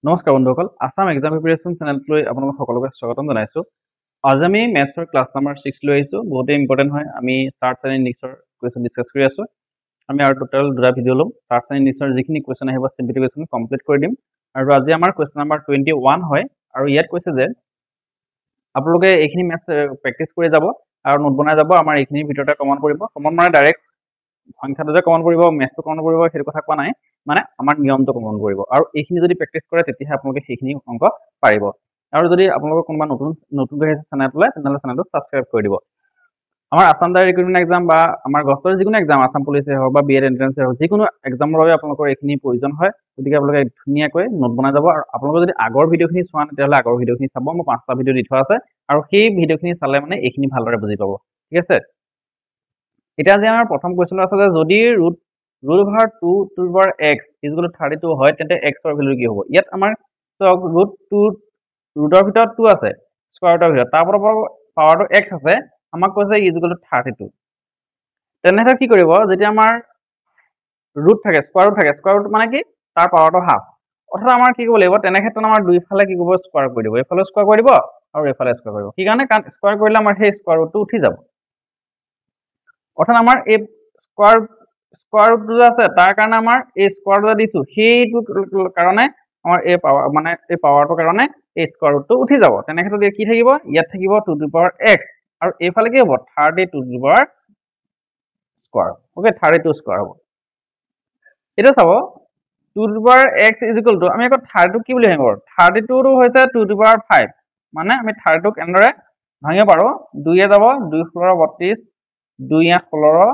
নমস্কাৰ বন্ধুসকল Assam exam preparation চেনেলটোলৈ আপোনালোক সকলোকে স্বাগতম জনাইছো। আজি আমি মেথছৰ ক্লাছ নাম্বাৰ 6 লৈ আহিছো। বহুতেই ইম্পৰ্টেণ্ট হয়। আমি চাৰ্টছ এণ্ড ইণ্ডিক্সৰ কুৱেশ্যন ডিছকাছ কৰি আছো। আমি আৰু টোটেল দুটা ভিডিঅ' ল'ম। চাৰ্টছ এণ্ড ইণ্ডিক্সৰ যিখিনি কুৱেশ্যন আহিব চিম্পলিফিকেশ্যন কমপ্লিট কৰি দিম। আৰু আজি আমাৰ কুৱেশ্যন নাম্বাৰ 21 হয়। আৰু ইয়াত কৈছে যে আপোনালোকে এইখিনি মেথছ প্ৰেক্টিছ কৰি যাব আৰু নোট বনাই যাব। আমাৰ এইখিনিৰ ভিতৰতে কমন পৰিব। কমন মানে ডাইৰেক্ট সংখ্যাটো যে কমন পৰিব, মেথছটো কমন পৰিব সেইটো কথা কোৱা নাই। মানে আমাৰ নিয়মটো কমন পৰিব। আৰু এইখিনি যদি প্ৰেক্টিছ কৰে তেতিয়াহে আপোনালোকে সেইখিনি অংক পাৰিব। আৰু যদি আপোনালোকৰ কোনোবা নতুনকৈ আহিছে চেনেলটোলৈ, তেনেহ'লে চেনেলটো ছাবস্ক্ৰাইব কৰি দিব। আমাৰ আসাম ডাইৰেক্ট ৰিক্ৰুটমেণ্ট এক্সাম বা আমাৰ গষ্টৰ যিকোনো এক্সাম, আসাম পুলিচে হওক বা BEd এণ্ট্ৰেন্সে হওক, যিকোনো এক্সামৰ বাবে আপোনালোকৰ এইখিনি প্ৰয়োজন হয়। গতিকে আপোনালোকে ধুনীয়াকৈ নোট বনাই যাব। আৰু আপোনালোকে যদি আগৰ ভিডিঅ'খিনি চোৱা তেতিয়াহ'লে আগৰ ভিডিঅ'খিনি চাব। মই 5টা ভিডিঅ' দি থোৱা আছে। আৰু সেই ভিডিঅ'খিনি চালে মানে এইখিনি ভালদৰে বুজি পাব। ঠিক আছে। এতিয়া যে আমাৰ প্ৰথম কুৱেশ্যনটো আছে যে যদি root over 2 to the power x is equal two 32 হয়, তেন্তে x ৰ ভেলু কি হ'ব? ইয়াত আমাৰ চাওক ৰুটৰ ভিতৰত 2 আছে, স্কয়াৰ ৰুটৰ ভিতৰত, তাৰ পৰা পাৱাৰটো x আছে, আমাক কৈছে ইজ ইকুৱেল টু 32। তেনেহ'লে কি কৰিব? যেতিয়া আমাৰ ৰুট থাকে, স্কয়াৰ ৰুট মানে কি? তাৰ পাৱাৰটো হাফ। অৰ্থাৎ আমাৰ কি কৰিব লাগিব? তেনে ক্ষেত্ৰত আমাৰ দুইফালে কি কৰিব? স্কয়াৰ কৰি দিব। এইফালে স্কয়াৰ কৰি দিব আৰু এইফালে স্কয়াৰ কৰিব। কি কাৰণে? কাৰণ স্কয়াৰ কৰিলে আমাৰ সেই স্কয়াৰ ৰুটটো উঠি যাব। অৰ্থাৎ আমাৰ এই স্কয়াৰ ৰুটটো যে আছে তাৰ কাৰণে আমাৰ এই স্কয়াৰ যে দিছো সেইটো কাৰণে আমাৰ এই পাৱাৰটোৰ কাৰণে এই স্কয়াৰ ৰুটটো উঠি যাব। তেনে ক্ষেত্ৰত কি থাকিব? ইয়াত থাকিব 2 টু দি পাৱাৰ x আৰু এইফালে কি হ'ব? 32 to the power square. Okay, 32 square হ'ব। এতিয়া চাব 2 to the power x is equal two, আমি আকৌ 32 কি বুলি ভাঙিব পাৰো? 32 টো হৈছে 2 টু দি পাৱাৰ 5। মানে আমি 32 ক এনেদৰে ভাঙিব পাৰো। 2 এ যাব 2 ষোল্ল 32, 2 8 16,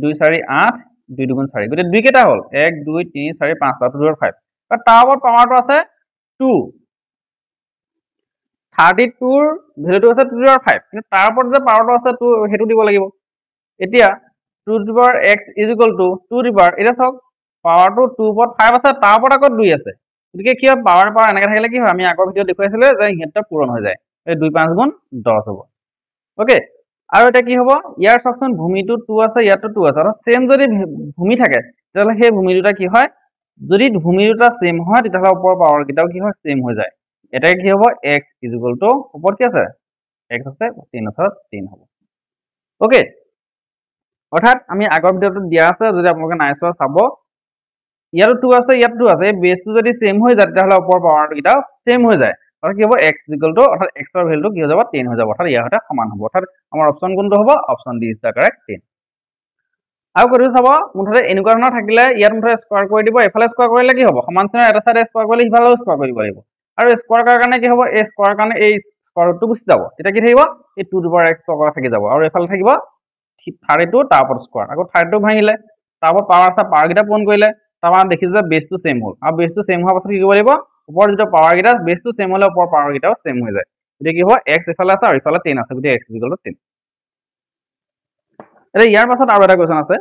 2 4 8, 2 2 4। গতিকে 2 কেইটা হ'ল? 1 2 3 4 5, 2 টু দি পাৱাৰ 5। আৰু তাৰ ওপৰত পাৱাৰটো আছে 2। 32 ৰ ভেলুটো আছে 2 টু দি পাৱাৰ 5। কিন্তু তাৰ ওপৰত যে পাৱাৰটো আছে 2 সেইটো দিব লাগিব। এতিয়া 2 to the power x is equal two 2 to the power, এতিয়া চাওক পাৱাৰটো 2 ওপৰত 5 আছে, তাৰ ওপৰত আকৌ 2 আছে। গতিকে কি হয়? পাৱাৰ এনেকৈ থাকিলে কি হয়? আমি আগৰ ভিডিঅ'ত দেখুৱাইছিলে যে সিহঁতৰ পূৰণ হৈ যায়। এই 2 5 গুণ 10 হ'ব। ওকে, আৰু এতিয়া কি হ'ব? ইয়াৰ চাওকচোন ভূমিটো 2 আছে, ইয়াতো 2 আছে। অৰ্থাৎ চেম যদি ভূমি থাকে তেতিয়াহ'লে সেই ভূমি দুটা কি হয়? যদি ভূমি দুটা চেম হয় তেতিয়াহ'লে ওপৰৰ পাৱাৰ কেইটাও কি হয়? চেম হৈ যায়। এতিয়া কি হ'ব? x ইজ ইকুৱেল টু ওপৰত কি আছে? x আছে, 3 আছে, 3 হ'ব। ওকে, অৰ্থাৎ আমি আগৰ ভিডিঅ'টোত দিয়া আছে, যদি আপোনালোকে নাই চোৱা চাব। ইয়াতো 2 আছে, ইয়াতো 2 আছে। এই বেছটো যদি চেম হৈ যায় তেতিয়াহ'লে ওপৰৰ পাৱাৰ কেইটাও চেম হৈ যায়। অৰ্থাৎ কি হ'ব? x ইজ ইকুৱেল টু, অৰ্থাৎ x ৰ ভেলুটো কি হৈ যাব? 10 হৈ যাব। অৰ্থাৎ ইয়াৰ সৈতে সমান হ'ব। অৰ্থাৎ আমাৰ অপশ্যন কোনটো হ'ব? Option D is the correct 10। আৰু কৈছো চাব, মুঠতে এনেকুৱা ধৰণৰ থাকিলে ইয়াত মুঠতে স্কয়াৰ কৰি দিব। এইফালে স্কয়াৰ কৰিলে কি হ'ব? সমান চিনৰ এটা চাইডে স্কয়াৰ কৰিলে সিফালেও স্কয়াৰ কৰি দিব লাগিব। আৰু স্কয়াৰ কৰাৰ কাৰণে কি হ'ব? এই স্কয়াৰ কাৰণে এই স্কয়াৰ ৰুটটো গুচি যাব। তেতিয়া কি থাকিব? এই 2 টু দি পাৱাৰ x অকল থাকি যাব। আৰু এইফালে থাকিব 32, তাৰ ওপৰত স্কয়াৰ। আকৌ 32 ভাঙিলে, তাৰ ওপৰত পাৱাৰ আছে, পাৱাৰ কেইটা পূৰণ কৰিলে, তাৰপৰা দেখিছো যে বেছটো চেম হ'ল। আৰু বেছটো চেম হোৱাৰ পাছত কি কৰিব লাগিব? ওপৰৰ যিটো পাৱাৰ কেইটা, বেছটো চেম হ'লে ওপৰৰ পাৱাৰ কেইটাও চেম হৈ যায়। গতিকে কি হ'ব? x ইফালে আছে আৰু ইফালে 10 আছে। গতিকে x ইজ ইকুৱেল টু 10। এতিয়া ইয়াৰ পাছত আৰু এটা কুৱেশ্যন আছে।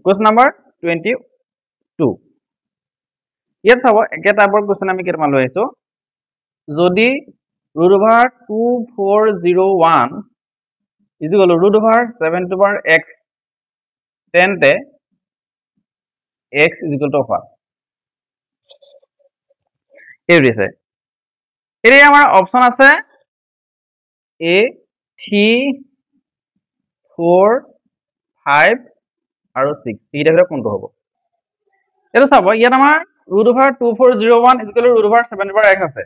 Question number 22। ইয়াত চাব একে টাইপৰ কুৱেশ্যন আমি কেইটামান লৈ আহিছো। যদি root over 2401 is equal to root over 7 to power x, তেন্তে x is equal to what? এই দিছে। এতিয়া আমাৰ অপশ্যন আছে a 3 4 5 আৰু 6। এইকেইটাৰ ভিতৰত কোনটো হ'ব? এইটো চাব, ইয়াত আমাৰ root over 2401 is equal to root over 7 to power x আছে।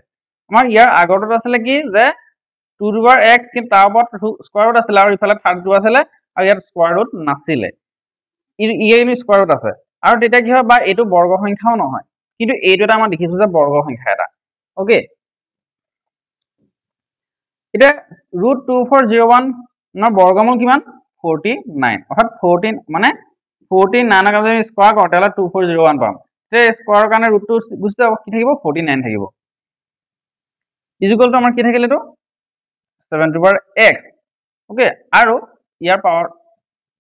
আমাৰ ইয়াৰ আগৰটোত আছিলে কি যে 2 টু পাৱাৰ x, কিন্তু তাৰ ওপৰত স্কয়াৰ ৰুট আছিলে আৰু ইফালে 32 আছিলে আৰু ইয়াত স্কয়াৰ ৰুট নাছিলে। কিন্তু স্কয়াৰ ৰুট আছে। আৰু তেতিয়া কি হয়? বা এইটো বৰ্গ সংখ্যাও নহয়, কিন্তু এইটো এটা আমাৰ দেখিছো যে বৰ্গ সংখ্যা এটা। ওকে, এতিয়া ৰুট 2401 ৰ বৰ্গমূল কিমান? 49। অৰ্থাৎ 14 মানে 49 ক যদি স্কয়াৰ কৰোঁ তেতিয়াহ'লে 2401 পাম। সেই স্কয়াৰৰ কাৰণে ৰুটটো গুচি যাব, কি থাকিব? 49 থাকিব। ইজ ইকুৱেল টু আমাৰ কি থাকিল? এইটো 7 টু পাৱাৰ x। ওকে, আৰু ইয়াৰ পাৱাৰ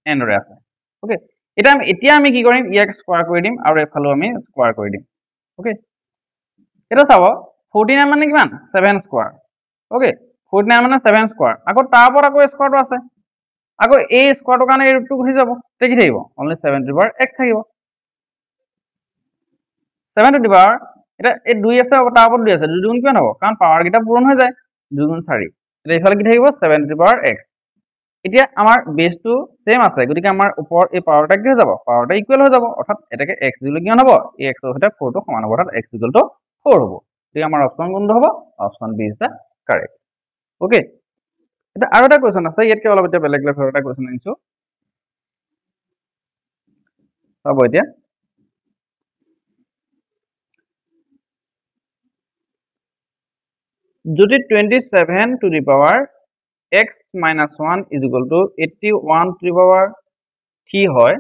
এনেদৰে আছে। ওকে, এতিয়া আমি কি কৰিম? ইয়াক স্কয়াৰ কৰি দিম আৰু এইফালেও আমি স্কয়াৰ কৰি দিম। ওকে, এটা চাব 49 মানে কিমান? 7 স্কয়াৰ। ওকে, 49 মানে 7 স্কয়াৰ। আকৌ তাৰ ওপৰত আকৌ স্কয়াৰটো আছে। আকৌ এই স্কয়াৰটোৰ কাৰণে এই ৰুটটো গুচি যাব। তেতিয়া কি থাকিব? Only 7 to the power x থাকিব। 7 টু দি পাৱাৰ এটা এই 2 আছে তাৰ ওপৰত 2 আছে 2 গুণ কিমান হ'ব কাৰণ পাৱাৰ কেইটা পূৰণ হৈ যায় 2 গুণ 4 এতিয়া ইফালে কি থাকিব 7 টু দি পাৱাৰ x এতিয়া আমাৰ বেসটো সেম আছে গতিকে আমাৰ ওপৰ এই পাৱাৰটা কি হৈ যাব পাৱাৰটা ইকুৱেল হৈ যাব অৰ্থাৎ এটাকে x দিলে কিমান হ'ব এই x ৰ সৈতে 4 টো সমান হ'ব অৰ্থাৎ x 4 হ'ব গতিকে আমাৰ অপচন কোনটো হ'ব option B is the correct okay এটা আৰু এটা কোৱেশ্চন আছে ইয়াতকে অলপ এটা বেলেগ লেভেলৰ এটা কোৱেশ্চন আনিছো চাব এতিয়া যদি 27 two the power x minus 1 is equal to 81 to the power 3 হয়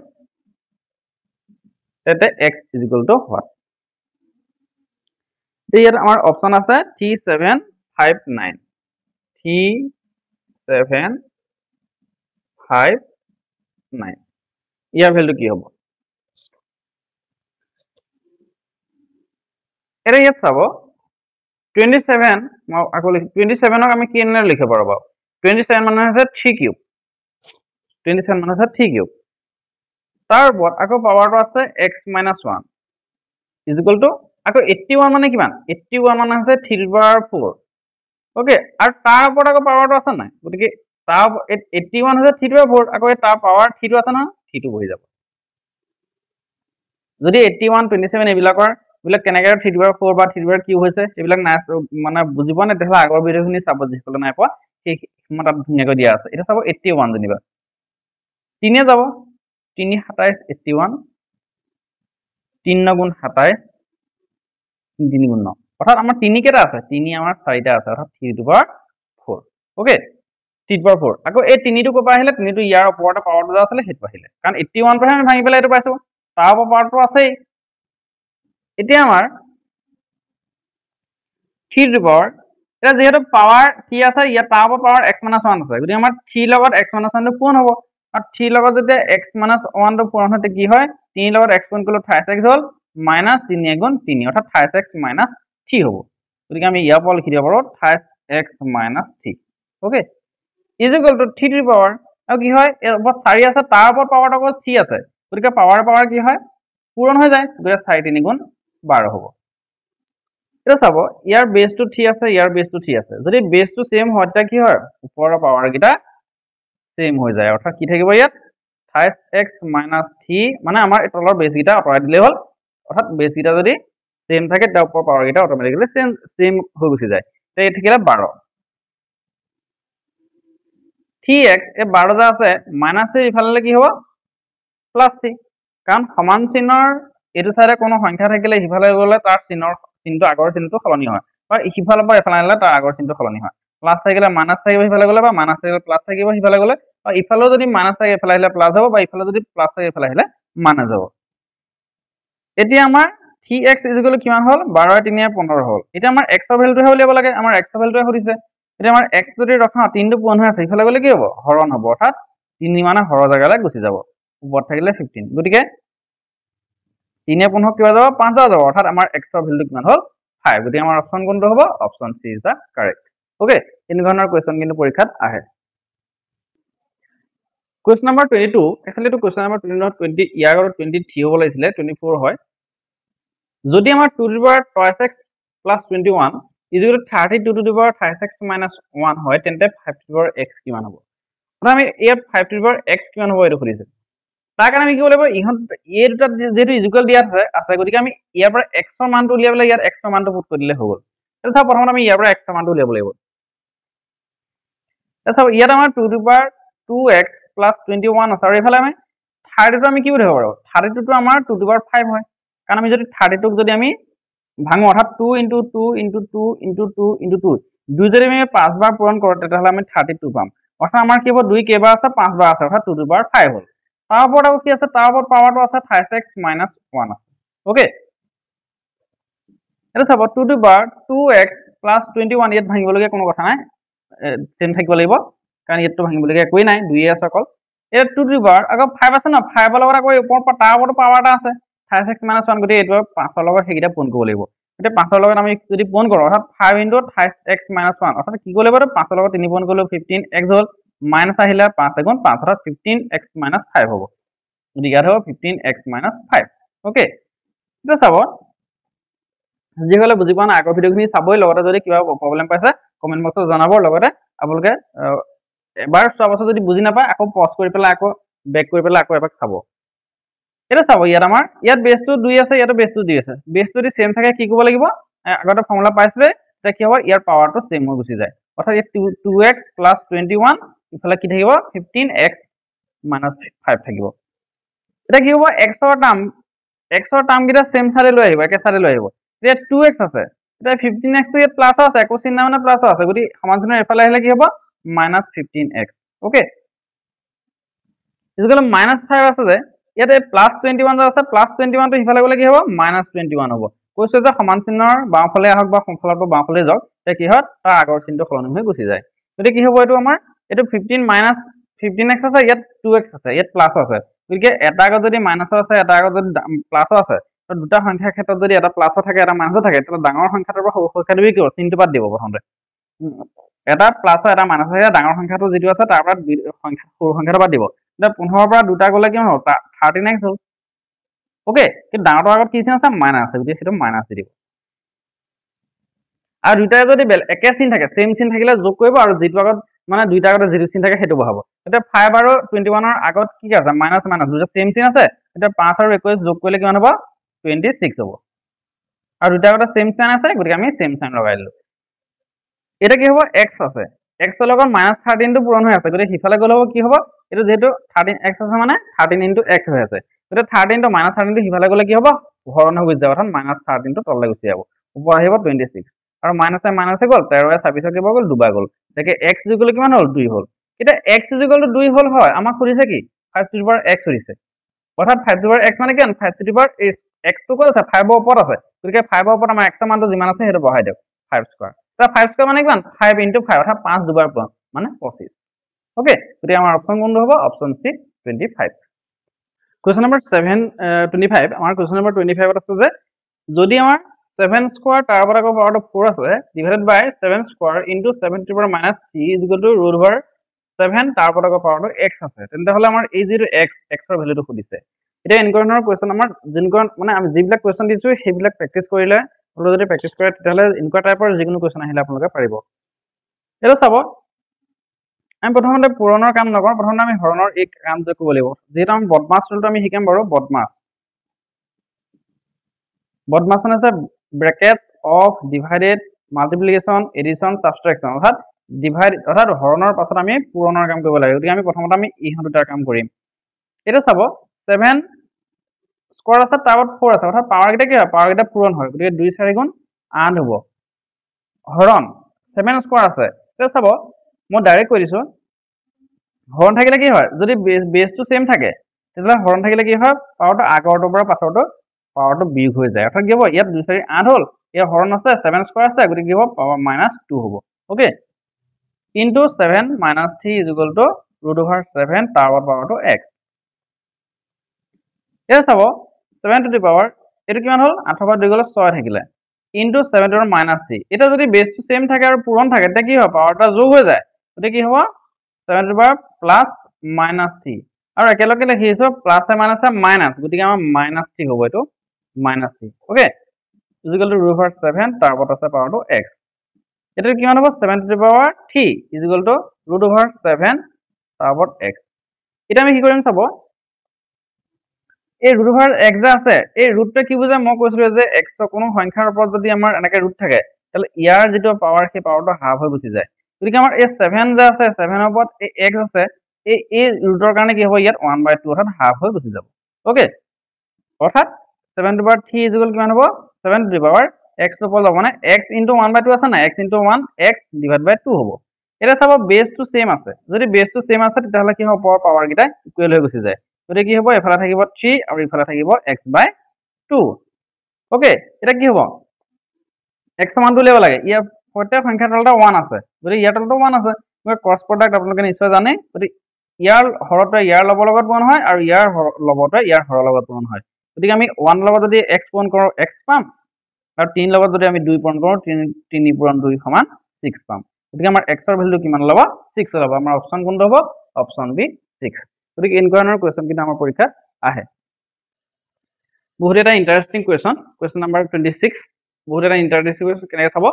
তেতে x is equal to what ইয়াত আমাৰ অপচন আছে 3759 3759 ইয়াৰ ভ্যালু কি হ'ব এটা ইয়াত চাব 27 মই আকৌ 27 ক আমি কি এনে লিখিব পাৰো 27 মানে হৈছে 3 কিউব 27 মানে হৈছে 3 কিউব তাৰ ওপৰত আকৌ পাৱাৰটো আছে x - 1 ইজ ইকুৱেল টু আকৌ 81 মানে কিমান 81 মানে হৈছে 3 টু পাৱাৰ 4 ওকে আৰু তাৰ ওপৰত আকৌ পাৱাৰটো আছে নাই গতিকে তাৰ 81 হৈছে 3 টু পাৱাৰ 4 আকৌ তাৰ পাৱাৰ 3 টো আছে না 3 টো বহি যাব যদি 81 27 এইবিলাকৰ বিলা কেনেকৈ 3 টু পাৱাৰ 4 বা 3 টু পাৱাৰ কিউব হৈছে এইবিলাক নাই মানে বুজিব না দেখলা আগৰ ভিডিওখিনি চাব যিসকলে নাই পোৱা সেই মই তাত ধুনীয়াকৈ দিয়া আছে এটা চাব 81 জনিবা 3 এ যাব 3 27 81 3 9 গুণ 27 3 গুণ 9 অৰ্থাৎ আমাৰ 3 কেটা আছে 3 আমাৰ 4টা আছে অৰ্থাৎ 3 to power 4 okay 3 to power 4 আকৌ এই 3 টো কপা আহিলে 3 টো ইয়াৰ ওপৰতে পাৱাৰটো যা আছিল হেতু আহিলে কাৰণ 81 পৰা আমি ভাঙি পেলাই এটো পাইছো তাৰ ওপৰ পাৱাৰটো আছে এতিয়া আমাৰ 3 টু পাৱাৰ এটা যেহেতু পাৱাৰ কি আছে ইয়াত তাৰ ওপৰ পাৱাৰ x - 1 আছে গতি আমাৰ 3 লগত x - 1 টো পূৰণ হ'ব আৰু 3 লগত যেতিয়া x - 1 টো পূৰণ হতে কি হয় 3 লগত x গুণ কৰিলে 28x হ'ল -3 গুণ 3 অৰ্থাৎ 28x - 3 হ'ব গতিকে আমি ইয়াৰ পৰা লিখি দিব পাৰো 28x - 3 okay is equal to 3 to power আৰু কি হয় এৰ ওপৰত 4 আছে তাৰ ওপৰত পাৱাৰটো আকৌ 3 আছে গতিকে পাৱাৰ কি হয় পূৰণ হৈ যায় গতিকে 4 3 গুণ 12 হ'ব এটা চাব ইয়াৰ বেসটো 3 আছে ইয়াৰ বেসটো 3 আছে যদি বেসটো সেম হয় তেতিয়া কি হয় ওপৰৰ পাৱাৰ কিটা সেম হৈ যায় অৰ্থাৎ কি থাকিব ইয়াত 28x - 3 মানে আমাৰ এই তলৰ বেস কিটা আঁতৰাই দিলে হ'ল অৰ্থাৎ বেস কিটা যদি সেম থাকে তাৰ ওপৰৰ পাৱাৰ কিটা অটোমেটিক্যালি সেম হৈ গুচি যায় তে এই থাকিলে 12 3x এই 12 যা আছে -3 ইফালে কি হ'ব +3 কাৰণ সমান চিহ্নৰ এটো সাইডে কোনো সংখ্যা থাকিলে হিফালে গলে তাৰ চিহ্নটো আগৰ চিহ্নটো সলনি হয় বা ইফালৰ পৰা এফালে আহিলে তাৰ আগৰ চিহ্নটো সলনি হয় প্লাস থাকিলে মাইনাস থাকিব হিফালে গলে বা মাইনাস থাকিলে প্লাস থাকিব হিফালে গলে বা ইফালেও যদি মাইনাস থাকে এফালে আহিলে প্লাস হ'ব বা ইফালে যদি প্লাস থাকে এফালে আহিলে মাইনাস হ'ব এতিয়া আমাৰ 3x কিমান হ'ল 12 3 15 হ'ল এতিয়া আমাৰ x ৰ ভ্যালুটোহে উলিয়াব লাগে আমাৰ x ৰ ভ্যালুটোহে সুধিছে এতিয়া আমাৰ x যদি ৰখা 3 টো পূৰণ হৈ আছে ইফালে গলে কি হ'ব হৰণ হ'ব অৰ্থাৎ 3 মানে হৰৰ জাগালৈ গুচি যাব ওপৰত থাকিলে 15 গতিকে 3 15 কিবা যাব 5 যাব অৰ্থাৎ আমাৰ x ৰ ভ্যালুটো কিমান হ'ল 5 গতিকে আমাৰ অপচন কোনটো হ'ব option C is the correct okay এই ধৰণৰ কোৱেশ্চন কিন্তু পৰীক্ষাত আহে কোৱেশ্চন নম্বৰ 22 একচুয়ালি তো কোৱেশ্চন নম্বৰ 20 ইয়াৰ আগত 23 হ'ব লাগিছিলে 24 হয় যদি আমাৰ 2 to the power 2x + 21 equal 32 to the power 5x - 1 হয় তেন্তে 5 টু দি পাৱাৰ x কিমান হ'ব মানে আমি ইয়াত 5 টু দি পাৱাৰ x কিমান হ'ব এটো সুধিছে তাৰ কাৰণে আমি কি কৰিব লাগিব ইহত এই দুটা যেটো ইকুৱেল দিয়া আছে গতিকে আমি ইয়াৰ পৰা x ৰ মানটো উলিয়াবলৈ ইয়াত x ৰ মানটো পুট কৰি দিলে হৈ গ'ল এটা প্ৰথমতে আমি ইয়াৰ পৰা x ৰ মানটো উলিয়াব লাগিব এটা ইয়াত আমাৰ 2 টু দি পাৱাৰ 2x + 21 আছে আৰু এফালে আমি 30 টো আমি কি উলিয়াব পাৰো 32 টো আমাৰ 2 টু দি পাৱাৰ 5 হয় কাৰণ আমি যদি 32 ক যদি আমি ভাঙো অৰ্থাৎ 2 * 2 * 2 * 2 * 2 দুই যদি আমি 5 বাৰ পূৰণ কৰো তেতিয়াহলে আমি 32 পাম অৰ্থাৎ আমাৰ কি হ'ব 2 কেইবাৰ আছে 5 বাৰ আছে অৰ্থাৎ 2 টু দি পাৱাৰ 5 হ'ল তাৰ ওপৰত কি আছে তাৰ ওপৰত পাৱাৰটো আছে 5x - 1 আছে ওকে এটা চাব 2 টু দি পাৱাৰ 2x + 21 ইয়াত ভাঙিবলগীয়া কোনো কথা নাই সেম থাকিব লাগিব কাৰণ ইয়াতটো ভাঙিবলগীয়া একোই নাই 2 আছে অকল এটা 2 টু দি পাৱাৰ আকৌ 5 আছে না 5 ৰ লগত আকৌ ওপৰত তাৰ ওপৰত পাৱাৰ এটা আছে 5x - 1 গতি এইটো 5 ৰ লগত হেকিটা পূৰণ কৰিব লাগিব এটা 5 ৰ লগত আমি যদি পূৰণ কৰো অৰ্থাৎ 5 * 28x - 1 অৰ্থাৎ কি কৰিব লাগিব 5 ৰ লগত 3 পূৰণ কৰিলে 15x হ'ল মাইনাস আহিলে 5 গুণ 5 অৰ্থাৎ 15x - 5 হ'ব গতি ইয়াত হ'ব 15x - 5 ওকে এটা চাব যিসকলে বুজি পোৱা নাই আগৰ ভিডিঅ'খিনি চাবই, লগতে যদি কিবা প্ৰব্লেম পাইছে কমেণ্ট বক্সত জনাব, লগতে আপোনালোকে এবাৰ চোৱাৰ পাছত যদি বুজি নাপায় আকৌ পজ কৰি পেলাই আকৌ বেক কৰি পেলাই আকৌ এবাৰ চাব। এটা চাব ইয়াত আমাৰ ইয়াত বেছটো 2 আছে, ইয়াতো বেছটো 2 আছে। বেছটো যদি সেম থাকে কি কৰিব লাগিব, আগতে ফৰ্মুলা পাইছিলে, তেতিয়া কি হ'ব ইয়াৰ পাৱাৰটো সেম হৈ গুচি যায়। অৰ্থাৎ ইয়াত 2x প্লাছ 21 ইফালে কি থাকিব 15x মাইনাছ 5 থাকিব। এতিয়া কি হ'ব x ৰ টাৰ্মকেইটা সেম চাইডে লৈ আহিব, একে চাইডে লৈ আহিব। এতিয়া 2x আছে, এতিয়া 15x টো ইয়াত প্লাছ আছে, একো চিন্তা মানে প্লাছ আছে, গতিকে সমান চিহ্নৰ এফালে আহিলে কি হ'ব minus 15x। Okay, equal minus 5 আছে যে ইয়াতে প্লাছ 21 যে আছে, প্লাছ 21 টো সিফালে গ'লে কি হ'ব মাইনাছ 21 হ'ব। কৈছে যে সমান চিহ্নৰ বাওঁফালে আহক বা সোঁফালৰ বাওঁফালে যাওক, তেতিয়া কি হয় তাৰ আগৰ চিহ্নটো সলনি হৈ গুচি যায়। গতিকে কি হ'ব এইটো আমাৰ এইটো 15 মাইনাছ 15x আছে, ইয়াত 2x আছে, ইয়াত প্লাছ আছে, গতিকে এটা আগত যদি মাইনাছৰ আছে এটা আগত যদি প্লাছৰ আছে, দুটা সংখ্যাৰ ক্ষেত্ৰত যদি এটা প্লাছৰ থাকে এটা মাইনাছৰ থাকে, তেতিয়া ডাঙৰ সংখ্যাটোৰ পৰা সৰু সংখ্যাটো কি কৰিব চিহ্নটো বাদ দিব প্ৰথমতে। এটা প্লাছৰ এটা মাইনাছ থাকে, ডাঙৰ সংখ্যাটো যিটো আছে তাৰ পৰা সৰু সংখ্যাটো বাদ দিব। এতিয়া 15ৰ পৰা দুটা গ'লে কিমান হ'ব 13x হ'ল। অ'কে, কিন্তু ডাঙৰটোৰ আগত কি চিন আছে মাইনাছ আছে, গতিকে সেইটো মাইনাছ দি দিব। আৰু দুইটাই যদি একে চিন থাকে, সেম চিন থাকিলে যোগ কৰিব, আৰু যিটো আগত মানে দুইটা আগতে যিটো চিন থাকে সেইটো বহাব। এতিয়া 5 আৰু 21ৰ আগত কি আছে মাইনাছ মাইনাছ, দুটা সেম চিন আছে, এতিয়া 5 আৰু 21 যোগ কৰিলে কিমান হ'ব 26 হ'ব। আৰু দুইটা আগতে সেম চাইন আছে, গতিকে আমি সেম চাইন লগাই দিলোঁ। এতিয়া কি হ'ব x আছে, x ৰ লগত মাইনাছ 13 টো পূৰণ হৈ আছে, গতিকে সিফালে গ'লে হ'ব কি হ'ব, এইটো যিহেতু 13x আছে মানে 13 ইনটু x হৈ আছে, গতিকে 13 টো মাইনাছ 13 টো সিফালে গ'লে কি হ'ব হৰণ হৈ গুচি যাব, অৰ্থাৎ মাইনাছ 13 টো তললৈ গুচি যাব, ওপৰ আহিব 26, আৰু মাইনাছে মাইনাছে গ'ল 13 26 কেইবাৰ গ'ল দুবাৰ গ'ল, গতিকে x ইকুৱেল কিমান হ'ল 2 হ'ল। এতিয়া x ইকুৱেল 2 হ'ল হয়, আমাক সুধিছে কি 5 টু দি পাৱাৰ x সুধিছে, অৰ্থাৎ 5 টু দি পাৱাৰ x মানে কিমান 5 টু দি পাৱাৰ x টো ক'ত আছে 5 ৰ ওপৰত আছে, গতিকে 5 ৰ ওপৰত আমাৰ x ৰ মানটো যিমান আছে সেইটো বহাই দিয়ক 5 স্কয়াৰ। এতিয়া 5 স্কয়াৰ মানে কিমান 5 ইনটু 5, অৰ্থাৎ 5 দুবাৰ পূৰণ মানে 25। অ'কে, গতিকে আমাৰ অপশ্যন কোনটো হ'ব অপশ্যন চি 25। কুৱেশ্যন নম্বৰ 25, আমাৰ কুৱেশ্যন নম্বৰ 25 ত আছে যে যদি আমাৰ 7 স্কয়াৰ তাৰ ওপৰত আকৌ পাৱাৰটো 4 আছে divided by 7 square into 7 to the power minus 3 is equal to root over 7 তাৰ ওপৰত আকৌ পাৱাৰটো x আছে, তেন্তে হ'লে আমাৰ এই যিটো x ৰ ভেলুটো সুধিছে। এতিয়া এনেকুৱা ধৰণৰ কুৱেশ্যন আমাৰ যোনখন মানে আমি যিবিলাক কুৱেশ্যন দিছোঁ সেইবিলাক প্ৰেক্টিচ কৰিলে, আপোনালোকে যদি প্ৰেক্টিচ কৰে তেতিয়াহ'লে এনেকুৱা টাইপৰ যিকোনো কুৱেশ্যন আহিলে আপোনালোকে পাৰিব। এইটো চাব, আমি প্ৰথমতে পূৰণৰ কাম নকৰোঁ, প্ৰথমতে আমি হৰণৰ এই কামটো কৰিব লাগিব। যিহেতু আমি বদমাছ ৰুলটো আমি শিকিম বাৰু, বদমাছ মানে আছে bracket of divided multiplication addition subtraction, অৰ্থাৎ হৰণৰ পাছত আমি পূৰণৰ কাম কৰিব লাগে, গতিকে আমি প্ৰথমতে আমি ইহঁত দুটাৰ কাম কৰিম। এইটো চাব 7 স্কয়াৰ আছে তাৰ ওপৰত 4 আছে, অৰ্থাৎ পাৱাৰ কেইটা কি হয় পাৱাৰ কেইটা পূৰণ হয়, গতিকে 2 4 গুণ 8 হ'ব, হৰণ 7 স্কয়াৰ আছে। এতিয়া চাব মই ডাইৰেক্ট কৈ দিছোঁ, হৰণ থাকিলে কি হয় যদি বেছটো সেম থাকে তেতিয়াহ'লে হৰণ থাকিলে কি হয় পাৱাৰটো আগৰটোৰ পৰা পাছৰটো পাৱাৰটো বিয়োগ হৈ যায়, অৰ্থাৎ কি হ'ব ইয়াত 2 4 8 হ'ল, ইয়াৰ হৰণ আছে 7 স্কয়াৰ আছে, গতিকে কি হ'ব পাৱাৰ মাইনাছ 2 হ'ব। Okay, into 7 minus 3 is equal to root over 7 তাৰ ওপৰত পাৱাৰটো x। এতিয়া চাব 7 টু দি পাৱাৰ এইটো কিমান হ'ল 8 ৰ পৰা 2 গ'লে 6 থাকিলে, into 7 to the power minus 3। এতিয়া যদি বেছটো সেম থাকে আৰু পূৰণ থাকে তেতিয়া কি হয় পাৱাৰ এটা যোগ হৈ যায়, গতিকে কি হ'ব 7 to the power plus minus 3, আৰু একেলগে লিখি আছোঁ প্লাছে মাইনাছে মাইনাছ, গতিকে আমাৰ মাইনাছ 3 হ'ব, এইটো minus 3। Okay, equal to root over 7 তাৰ ওপৰত আছে পাৱাৰটো x। এইটো কিমান হ'ব 7 to the power 3 equal to root over 7 তাৰ ওপৰত x। এতিয়া আমি কি কৰিম চাব, এই ৰুট অভাৰ x যে আছে এই ৰুটটোৱে কি বুজায় মই কৈছিলোঁ যে x ৰ কোনো সংখ্যাৰ ওপৰত যদি আমাৰ এনেকে ৰুট থাকে তেতিয়াহ'লে ইয়াৰ যিটো পাৱাৰ সেই পাৱাৰটো হাফ হৈ গুচি যায়, গতিকে আমাৰ এই 7 যে আছে 7 ৰ ওপৰত এই x আছে, এই ৰুটৰ কাৰণে কি হ'ব ইয়াত 1/2 অৰ্থাৎ হাফ হৈ গুচি যাব। অ'কে, অৰ্থাৎ 7 টু দি পাৱাৰ 3 ইকুৱেল কিমান হ'ব 7 টু দি পাৱাৰ x ৰ ওপৰত যাব, মানে x ইনটু 1/2 আছে নাই, x ইনটু 1 x ডিভাইড বাই 2 হ'ব। এতিয়া চাব বেছটো সেম আছে, যদি বেছটো সেম আছে তেতিয়াহ'লে কি হ'ব ওপৰৰ পাৱাৰ কেইটা ইকুৱেল হৈ গুচি যায়, গতিকে কি হ'ব এফালে থাকিব 3 আৰু ইফালে থাকিব x বাই 2। অ'কে, এতিয়া কি হ'ব x ৰ মানটো উলিয়াব লাগে, ইয়াৰ প্ৰত্যেক সংখ্যাৰ তলতে 1 আছে, গতিকে ইয়াৰ তলতো 1 আছে, গতিকে ক্ৰছ প্ৰডাক্ট আপোনালোকে নিশ্চয় জানে, গতিকে ইয়াৰ হৰতে ইয়াৰ লবৰ লগত পূৰণ হয় আৰু ইয়াৰ লবতে ইয়াৰ হৰৰ লগত পূৰণ হয়, গতিকে আমি 1 লগত যদি x পূৰণ কৰোঁ x পাম, আৰু 3 লগত যদি আমি 2 পূৰণ কৰোঁ 3 পূৰণ 2 সমান 6 পাম, গতিকে আমাৰ x ৰ ভেলুটো কিমান ল'ব 6 ল'ব। আমাৰ অপশ্যন কোনটো হ'ব অপশ্যন বি 6। গতিকে এনেকুৱা ধৰণৰ কুৱেশ্যন কিন্তু আমাৰ পৰীক্ষাত আহে। বহুত এটা ইণ্টাৰেষ্টিং কুৱেশ্যন, কুৱেশ্যন নম্বৰ 26। বহুত এটা ইণ্টাৰেষ্টিং কেনেকৈ চাব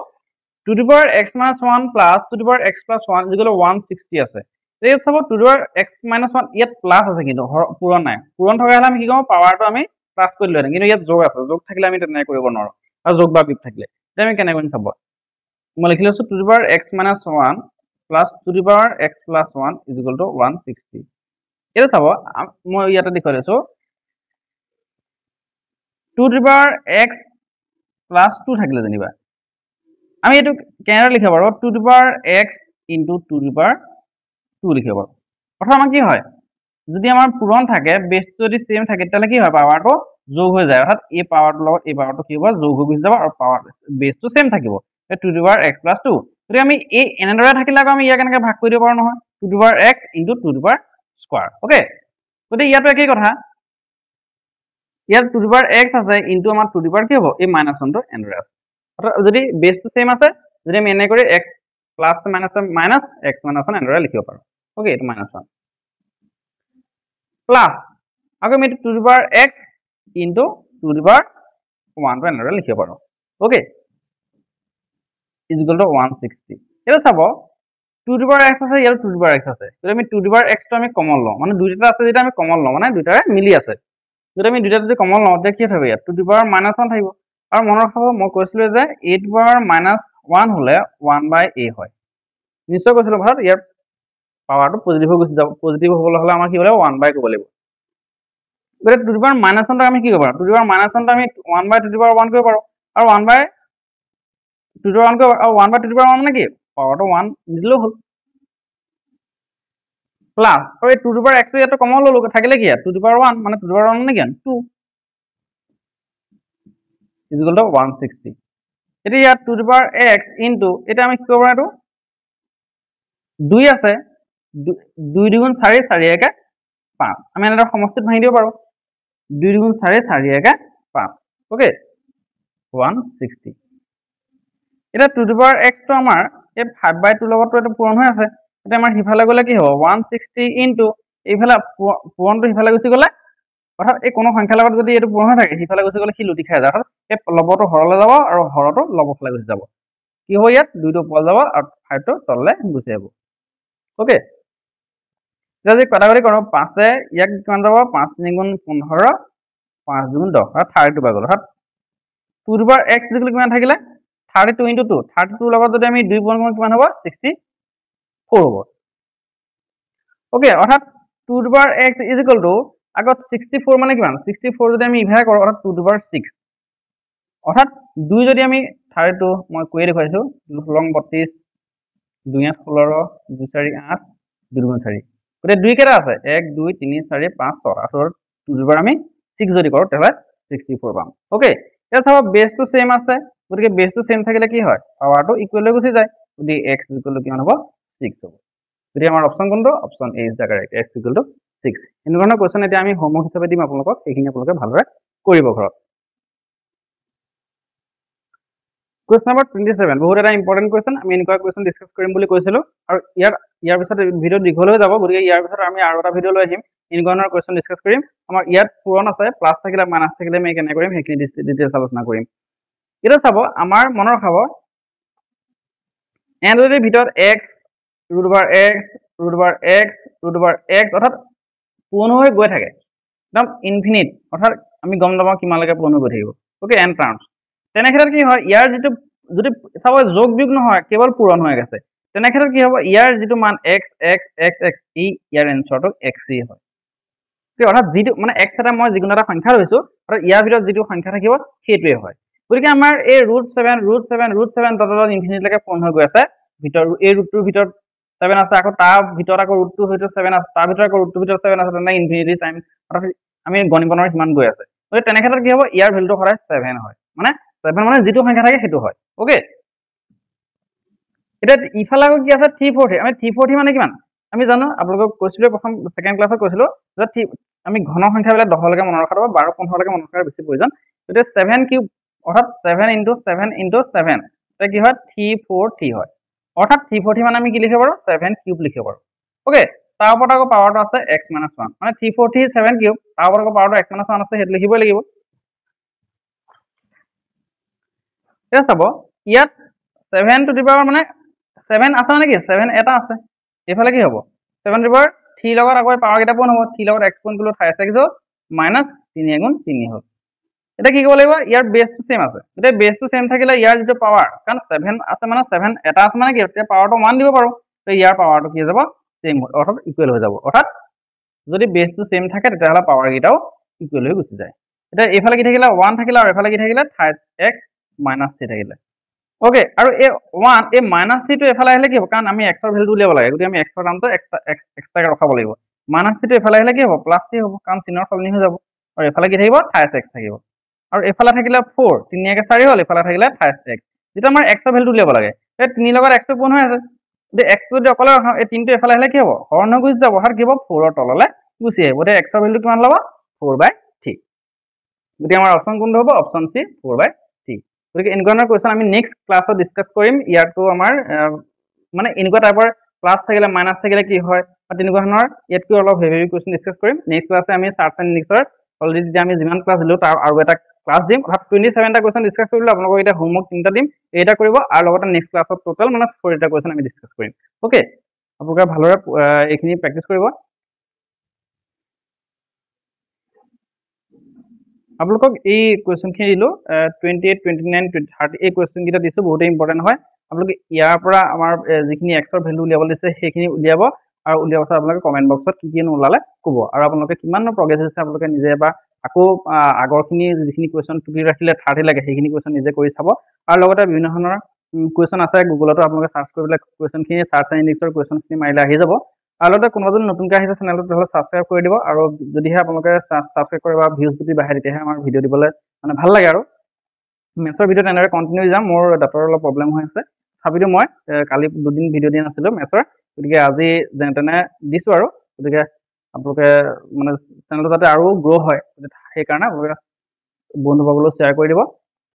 to the power x minus one plus two the power x plus one যিগুলো 160 আছে এই চাব to the power x minus one ইয়াত প্লাছ আছে কিন্তু পূৰণ নাই পূৰণ থকা হ'লে আমি কি কৰোঁ পাৱাৰটো আমি প্লাছ কৰি দিলোঁ কিন্তু ইয়াত যোগ আছে যোগ থাকিলে আমি তেনেকৈ কৰিব নোৱাৰোঁ আৰু যোগ বা বিয়োগ থাকিলে এতিয়া আমি কেনেকৈ চাব মই লিখি লৈছোঁ two the power x minus one plus two the power x plus one is equal to 160 এইটো চাব মই ইয়াতে দেখুৱাই লৈছোঁ two the power x plus two থাকিলে যেনিবা আমি এইটো কেনেদৰে লিখিব পাৰোঁ two the power x into two the power two লিখিব পাৰোঁ অৰ্থাৎ আমাৰ কি হয় যদি আমাৰ পূৰণ থাকে বেছটো যদি চেম থাকে তেতিয়াহ'লে কি হয় পাৱাৰটো যোগ হৈ যায় অৰ্থাৎ এই পাৱাৰটোৰ লগত এই পাৱাৰটো কি হ'ব যোগ হৈ গুচি যাব আৰু পাৱাৰ বেছটো চেম থাকিব two the power x plus two গতিকে আমি এই এনেদৰে থাকিলে আকৌ আমি ইয়াক এনেকৈ ভাগ কৰি দিব পাৰোঁ নহয় two the power x into two the power square okay গতিকে ইয়াতো একেই কথা ইয়াত টু দি পাৱাৰ এক্স আছে ইনটু আমাৰ টু দি পাৱাৰ কি হ'ব এই মাইনাছ ওৱানটো এনেদৰে আছে অৰ্থাৎ যদি বেছটো চেম আছে যদি আমি এনে কৰি x plus minus minus x minus one এনেদৰে লিখিব পাৰোঁ অ'কে এইটো মাইনাছ ওৱান প্লাছ আকৌ আমি to the power x into two the power ওৱানটো এনেদৰে লিখিব পাৰোঁ অ'কে ইজ ইকুৱেল টু 160 এতিয়া চাব টু দি পাৱাৰ এক্স আছে ইয়াত টু দি পাৱাৰ এক্স আছে যদি আমি টু দি পাৱাৰ এক্সটো আমি কমন লওঁ মানে দুইটা আছে যেতিয়া আমি কমন লওঁ মানে দুইটাৰে মিলি আছে যদি আমি দুইটা যদি কমন লওঁ তেতিয়া কি থাকিব ইয়াত two the power minus one থাকিব আৰু মনত ৰাখিব মই কৈছিলোঁ যে এ টু পাৱাৰ মাইনাছ ওৱান হ'লে 1/a হয় নিশ্চয় কৈছিলোঁ ভাৰত ইয়াৰ পাৱাৰটো পজিটিভ হৈ গুচি যাব পজিটিভ হ'বলৈ হ'লে আমাৰ কি হ'ব লাগিব 1/, ক'ব লাগিব গতিকে টু দি পাৱাৰ মাইনাছ ওৱানটো আমি কি কৰিব পাৰোঁ টু দি পাৱাৰ মাইনাছ ওৱানটো আমি 1/, টু দি পাৱাৰ 1 কৰিব পাৰোঁ আৰু 1/, টু দি পাৱাৰ 1 কৰিব আৰু 1/, টু দি পাৱাৰ 1 মানে কি পাৱাৰটো 1 নিদিলেও হ'ল প্লাছ আৰু এই টু দি পাৱাৰ এক্সটো ইয়াতো কমন ল'লোঁ থাকিলে কি ইয়াত টু দি পাৱাৰ 1 মানে টু দি পাৱাৰ 1 মানে কি 2 ইজ ইকুৱেল টু 160 এতিয়া ইয়াত two the power x into এতিয়া আমি কি কৰিব পাৰোঁ এইটো 2 আছে 2 দুগুণ 4 4 একে 5 আমি এনেদৰে সমষ্টিত ভাঙি দিব পাৰোঁ 2 দুগুণ 4 4 একে 5 অ'কে 160 এতিয়া টু দি পাৱাৰ এক্সটো আমাৰ এই 5/2 লগতো এইটো পূৰণ হৈ আছে এতিয়া আমাৰ সিফালে গ'লে কি হ'ব 160 ইনটু এইফালে পূৰণটো সিফালে গুচি গ'লে অৰ্থাৎ এই কোনো সংখ্যাৰ লগত যদি এইটো পূৰণ হৈ থাকে সিফালে গুচি গ'লে সি লুটি খাই যায় অৰ্থাৎ এই লবটো হৰলৈ যাব আৰু হৰটো লবফালে গুচি যাব কি হ'ব ইয়াত 2টো ওপৰলৈ যাব আৰু 5টো তললৈ গুচি যাব অ'কে এতিয়া যদি কটাকটি কৰোঁ 5 ইয়াক কিমান যাব 5 3 গুণ 15 5 2 গুণ 10 অৰ্থাৎ 32 পাই গ'ল অৰ্থাৎ টু দি পাৱাৰ এক্স যিটো কিমান থাকিলে 32 ইনটু 2 32 লগত যদি আমি 2 পূৰণ কৰোঁ কিমান হ'ব 64 হ'ব অ'কে অৰ্থাৎ two the power x is equal two আগত 64 মানে কিমান 64 যদি আমি ইভাৰ কৰোঁ অৰ্থাৎ টু দি পাৱাৰ 6 অৰ্থাৎ 2 যদি আমি 32 মই কৈয়ে দেখুৱাইছোঁ 2 লং 32 2 8 16 2 4 8 2 গুণ 4 গতিকে 2 কেইটা আছে 1 2 3 4 5 6 আৰু টু দি পাৱাৰ আমি 6 যদি কৰোঁ তেতিয়াহ'লে 64 পাম অ'কে এতিয়া চাব বেছটো চেম আছে গতিকে বেছটো চেম থাকিলে কি হয় পাৱাৰটো ইকুৱেল হৈ গুচি যায় গতিকে এক্স ইকুৱেল টু কিমান হ'ব 6 হ'ব গতিকে আমাৰ অপশ্যন কোনটো option A is the correct x equal to 6 এনেকুৱা ধৰণৰ কুৱেশ্যন এতিয়া আমি হোমৱৰ্ক হিচাপে দিম আপোনালোকক এইখিনি আপোনালোকে ভালদৰে কৰিব ঘৰত কুৱেশ্যন নম্বৰ 27 বহুত এটা ইম্পৰ্টেণ্ট কুৱেশ্যন আমি এনেকুৱা কুৱেশ্যন ডিছকাছ কৰিম বুলি কৈছিলোঁ আৰু ইয়াৰ পিছত ভিডিঅ' দীঘল হৈ যাব গতিকে ইয়াৰ পিছত আমি আৰু এটা ভিডিঅ' লৈ আহিম এনেকুৱা ধৰণৰ কুৱেশ্যন ডিছকাছ কৰিম আমাৰ ইয়াত পূৰণ আছে প্লাছ থাকিলে মাইনাছ থাকিলে আমি কেনেকৈ কৰিম সেইখিনি ডিটেইলছ আলোচনা কৰিম এতিয়া চাব আমাৰ মনত ৰখাব এন যদি ভিতৰত x root over x root over x root over x অৰ্থাৎ পূৰণ হৈ গৈ থাকে একদম ইনফিনিট অৰ্থাৎ আমি গম নাপাওঁ কিমানলৈকে পূৰণ হৈ গৈ থাকিব অ'কে এন টাৰ্মছ তেনে ক্ষেত্ৰত কি হয় ইয়াৰ যিটো যদি চাব যোগ বিয়োগ নহয় কেৱল পূৰণ হৈ গৈছে তেনে ক্ষেত্ৰত কি হ'ব ইয়াৰ যিটো মান এক্স এক্স এক্স এক্স ই ইয়াৰ এনচাৰটো এক্সই হয় অৰ্থাৎ যিটো মানে এক্স এটা মই যিকোনো এটা সংখ্যা লৈছোঁ অৰ্থাৎ ইয়াৰ ভিতৰত যিটো সংখ্যা থাকিব সেইটোৱে হয় গতিকে আমাৰ এই ৰুট 7 তলত ইনফিনিটলৈকে পূৰণ হৈ গৈ আছে এই ৰুটটোৰ ভিতৰত 7 আছে আকৌ তাৰ ভিতৰত আকৌ ৰুটটো হয়তো 7 আছে তাৰ ভিতৰত আকৌ ৰুটটোৰ ভিতৰত 7 আছে তেনে ইনফিনিটি টাইম অৰ্থাৎ আমি গণিবনৰ সিমান গৈ আছে গতিকে তেনে ক্ষেত্ৰত কি হ'ব ইয়াৰ ভেলুটো সদায় 7 হয় মানে 7 মানে যিটো সংখ্যা থাকে সেইটো হয় অ'কে এতিয়া ইফালে আকৌ কি আছে 340 আমি 340 মানে কিমান আমি জানো আপোনালোকক কৈছিলোঁ প্ৰথম ছেকেণ্ড ক্লাছত কৈছিলোঁ যে আমি ঘন সংখ্যাবিলাক 10লৈকে মনত ৰখাটো 12 15লৈকে মনত ৰখাৰ বেছি প্ৰয়োজন গতিকে 7 কিউব অৰ্থাৎ 7 ইনটু 7 ইনটু 7 তেতিয়া কি হয় 340 হয় অৰ্থাৎ 340 মানে আমি কি লিখিব পাৰোঁ 7 কিউব লিখিব পাৰোঁ অ'কে তাৰ ওপৰত আকৌ পাৱাৰটো আছে x - 1 মানে 340 7 কিউব তাৰ ওপৰত আকৌ পাৱাৰটো x - 1 আছে সেইটো লিখিবই লাগিব এতিয়া চাব ইয়াত 7 টু দি পাৱাৰ মানে 7 আছে মানে কি 7 এটা আছে এইফালে কি হ'ব 7 টু দি পাৱাৰ 3 লগত আকৌ পাৱাৰ কেইটা পূৰণ হ'ব 3 লগত x পূৰণ কৰিলে 5x মাইনাছ 3 গুণ 3 হ'ল এতিয়া কি কৰিব লাগিব ইয়াৰ বেছটো সেম আছে এতিয়া বেছটো সেম থাকিলে ইয়াৰ যিটো পাৱাৰ কাৰণ 7 আছে মানে 7 এটা আছে মানে কি এতিয়া পাৱাৰটো 1 দিব পাৰো তো ইয়াৰ পাৱাৰটো কি হৈ যাব সেম অৰ্থাৎ ইকুৱেল হৈ যাব অৰ্থাৎ যদি বেছটো সেম থাকে তেতিয়াহ'লে পাৱাৰ কেইটাও ইকুৱেল হৈ গুচি যায় এতিয়া এইফালে কি থাকিলে 1 থাকিলে আৰু এইফালে কি থাকিলে 5x মাইনাছ 3 থাকিলে ওকে আৰু এই 1 এই মাইনাছ 3 টো এফালে আহিলে কি হ'ব কাৰণ আমি x ৰ ভ্যালুটো উলিয়াব লাগে গতিকে আমি x ৰ নামটো এক্সট্ৰাকে ৰখাব লাগিব মাইনাছ 3 টো এফালে আহিলে কি হ'ব প্লাছ 3 হ'ব কাৰণ চিনৰ সলনি হৈ যাব আৰু এফালে কি থাকিব 5x থাকিব আৰু এফালে থাকিলে 4 3 একে 4 হ'ল এফালে থাকিলে 5x যেটা আমাৰ x ৰ ভ্যালুটো উলিয়াব লাগে এই 3 লগত x টো পূৰণ হৈ আছে যদি x টো যদি অকলে এই 3 টো এফালে আহিলে কি হ'ব হৰণ হৈ গুচি যাব অৰ্থাৎ কি হ'ব 4 ৰ তললে গুচি আহিব গতিকে x ৰ ভ্যালুটো কিমান ল'ব 4/3 গতিকে আমাৰ অপচন কোনটো হ'ব অপচন সি 4/3 গতিকে এনেকুৱা ধৰণৰ কোৱেশ্চন আমি নেক্সট ক্লাছত ডিসকাস কৰিম ইয়াতো আমাৰ মানে এনেকুৱা টাইপৰ প্লাস থাকিলে মাইনাস থাকিলে কি হয় বা তেনেকুৱা ধৰণৰ ইয়াতকৈ অলপ হেভি কোৱেশ্চন ডিসকাস কৰিম নেক্সট ক্লাসে আমি চাৰ্টছ এণ্ড নিক্সৰ অলৰেডি যে আমি যিমান ক্লাস দিলো তাৰ আৰু এটা ক্লাস দিম অৰ্থাৎ 27টা কোৱেশ্চন ডিসকাস কৰিলো আপোনালোকক এটা হোমৱৰ্ক 3টা দিম এইটা কৰিব আৰু লগতে নেক্সট ক্লাসত টোটাল মানে 40টা কোৱেশ্চন আমি ডিসকাস কৰিম ওকে আপোনালোকে ভালদৰে এইখিনি প্ৰেক্টিস কৰিব আপোনালোকক এই কোৱেশ্চনখিনি দিলো 28 29 30 এই কোৱেশ্চনকেইটা দিছো বহুত ইম্পৰ্টেন্ট হয় আপোনালোকে ইয়াৰ পৰা আমাৰ যিখিনি x ৰ ভ্যালু উলিয়াব দিছে সেইখিনি উলিয়াব আৰু উলিয়াৰ পাছত আপোনালোকে কমেন্ট বক্সত কি নোলালে ক'ব আৰু আপোনালোকে কিমান প্ৰগ্ৰেছ হৈছে আপোনালোকে নিজে এবাৰ আকৌ আগৰখিনি যিখিনি কোৱেশ্চন টুকি ৰাখিলে 30 লাগে সেইখিনি কোৱেশ্চন নিজে কৰি চাব আৰু লগতে বিভিন্ন ধৰণৰ কোৱেশ্চন আছে গুগলতো আপোনালোকে সাৰ্চ কৰি পেলাই কোৱেশ্চনখিনি চাৰ্চ এণ্ড ইন্ডেক্সৰ কোৱেশ্চনখিনি মাৰিলে আহি যাব আৰু লগতে কোনোবা যদি নতুনকৈ আহিছে চেনেলটো তেতিয়াহ'লে ছাবস্ক্ৰাইব কৰি দিব আৰু যদিহে আপোনালোকে ছাবস্ক্ৰাইব কৰে বা ভিউজ যদি বাঢ়ে তেতিয়াহে আমাৰ ভিডিঅ' দিবলৈ মানে ভাল লাগে আৰু মেথছৰ ভিডিঅ'ত এনেদৰে কণ্টিনিউ যাম মোৰ ডাটাৰ অলপ প্ৰব্লেম হৈ আছে তথাপিতো মই কালি দুদিন ভিডিঅ' দিয়া নাছিলোঁ মেথছৰ গতিকে আজি যেনে তেনে দিছোঁ আৰু গতিকে আপোনালোকে মানে চেনেলটো যাতে আৰু গ্ৰ' হয় সেইকাৰণে আপোনালোকে বন্ধুবৰ্গলৈ শ্বেয়াৰ কৰি দিব